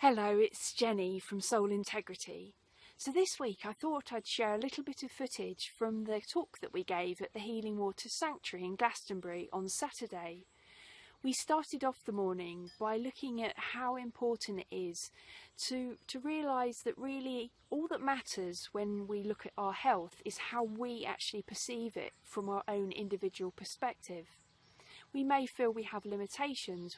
Hello, it's Jenny from Soul Integrity. So this week I thought I'd share a little bit of footage from the talk that we gave at the Healing Waters Sanctuary in Glastonbury on Saturday. We started off the morning by looking at how important it is to realise that really all that matters when we look at our health is how we actually perceive it from our own individual perspective. We may feel we have limitations,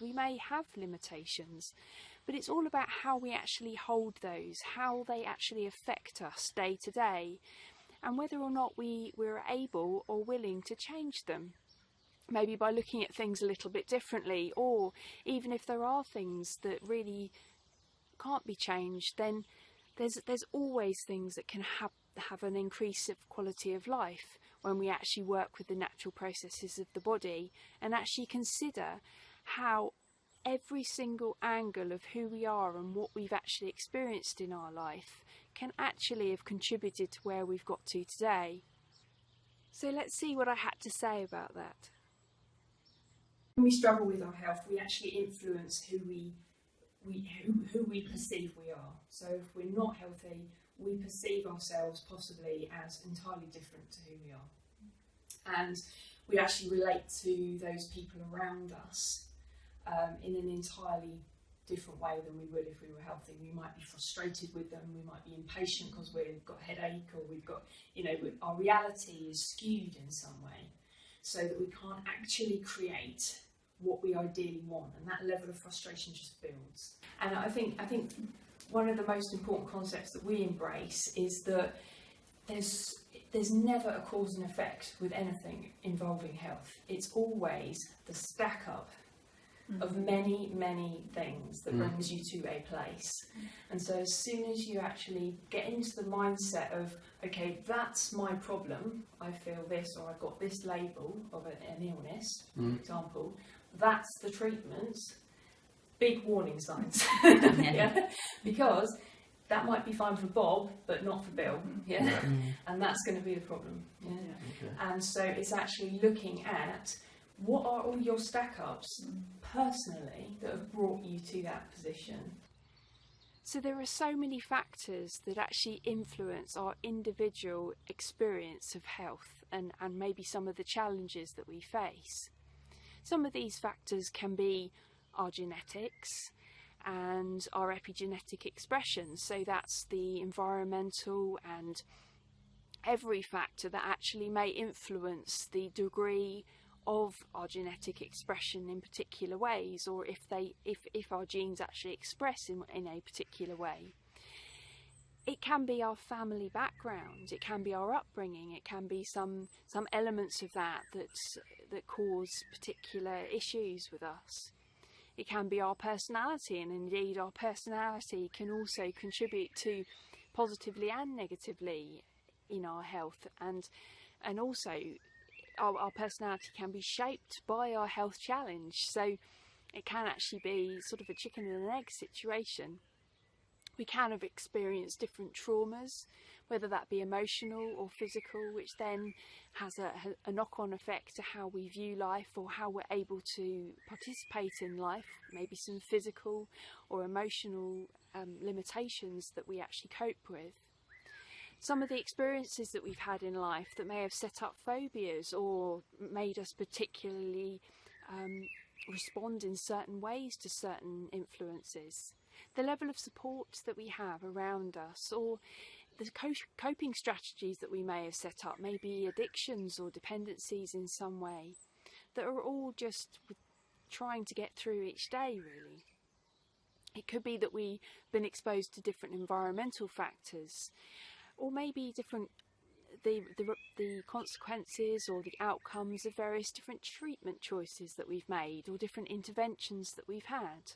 but it's all about how we actually hold those, how they actually affect us day to day, and whether or not we're able or willing to change them. Maybe by looking at things a little bit differently, or even if there are things that really can't be changed, then there's always things that can have an increase of quality of life when we actually work with the natural processes of the body and actually consider how every single angle of who we are and what we've actually experienced in our life can actually have contributed to where we've got to today. So let's see what I had to say about that. When we struggle with our health, we actually influence who we perceive we are. So if we're not healthy, we perceive ourselves possibly as entirely different to who we are. And we actually relate to those people around us in an entirely different way than we would if we were healthy. We might be frustrated with them, we might be impatient because we've got a headache, or we've got, our reality is skewed in some way so that we can't actually create what we ideally want, and that level of frustration just builds. And I think one of the most important concepts that we embrace is that there's never a cause and effect with anything involving health. It's always the stack up of many, many things that brings you to a place. And so as soon as you actually get into the mindset of, okay, that's my problem, I feel this, or I've got this label of an illness, for example, that's the treatment, big warning signs. Yeah? Because that might be fine for Bob, but not for Bill. Yeah? And that's going to be the problem. Yeah? Okay. And so it's actually looking at what are all your stack-ups personally that have brought you to that position. So there are so many factors that actually influence our individual experience of health and maybe some of the challenges that we face. Some of these factors can be our genetics and our epigenetic expression, so that's the environmental and every factor that actually may influence the degree of our genetic expression in particular ways, or if our genes actually express in a particular way. It can be our family background, it can be our upbringing, it can be some elements of that cause particular issues with us. It can be our personality, and indeed our personality can also contribute to positively and negatively in our health, and also our personality can be shaped by our health challenge. So it can actually be sort of a chicken and an egg situation. We can have experienced different traumas, whether that be emotional or physical, which then has a knock-on effect to how we view life or how we're able to participate in life, maybe some physical or emotional limitations that we actually cope with. Some of the experiences that we've had in life that may have set up phobias or made us particularly respond in certain ways to certain influences. The level of support that we have around us, or the coping strategies that we may have set up, maybe addictions or dependencies in some way, that are all just trying to get through each day, really. It could be that we've been exposed to different environmental factors, or maybe the consequences or the outcomes of various different treatment choices that we've made, or different interventions that we've had.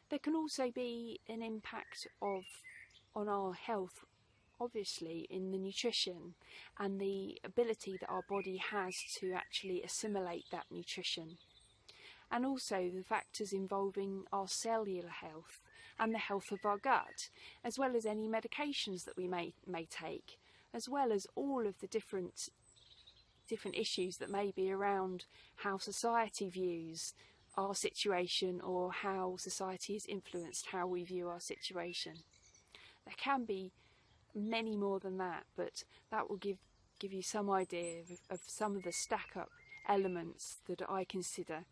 There can also be an impact on our health, obviously, in the nutrition and the ability that our body has to actually assimilate that nutrition, and also the factors involving our cellular health and the health of our gut, as well as any medications that we may take, as well as all of the different issues that may be around how society views our situation or how society has influenced how we view our situation. There can be many more than that, but that will give you some idea of some of the stack-up elements that I consider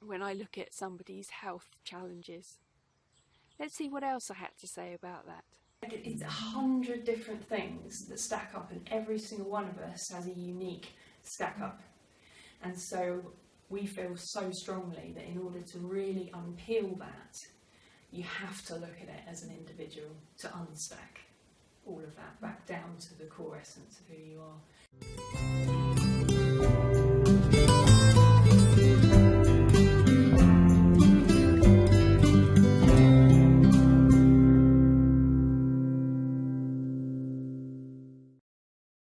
when I look at somebody's health challenges. Let's see what else I had to say about that. It's 100 different things that stack up, and every single one of us has a unique stack up. And so we feel so strongly that in order to really unpeel that, you have to look at it as an individual to unstack all of that back down to the core essence of who you are.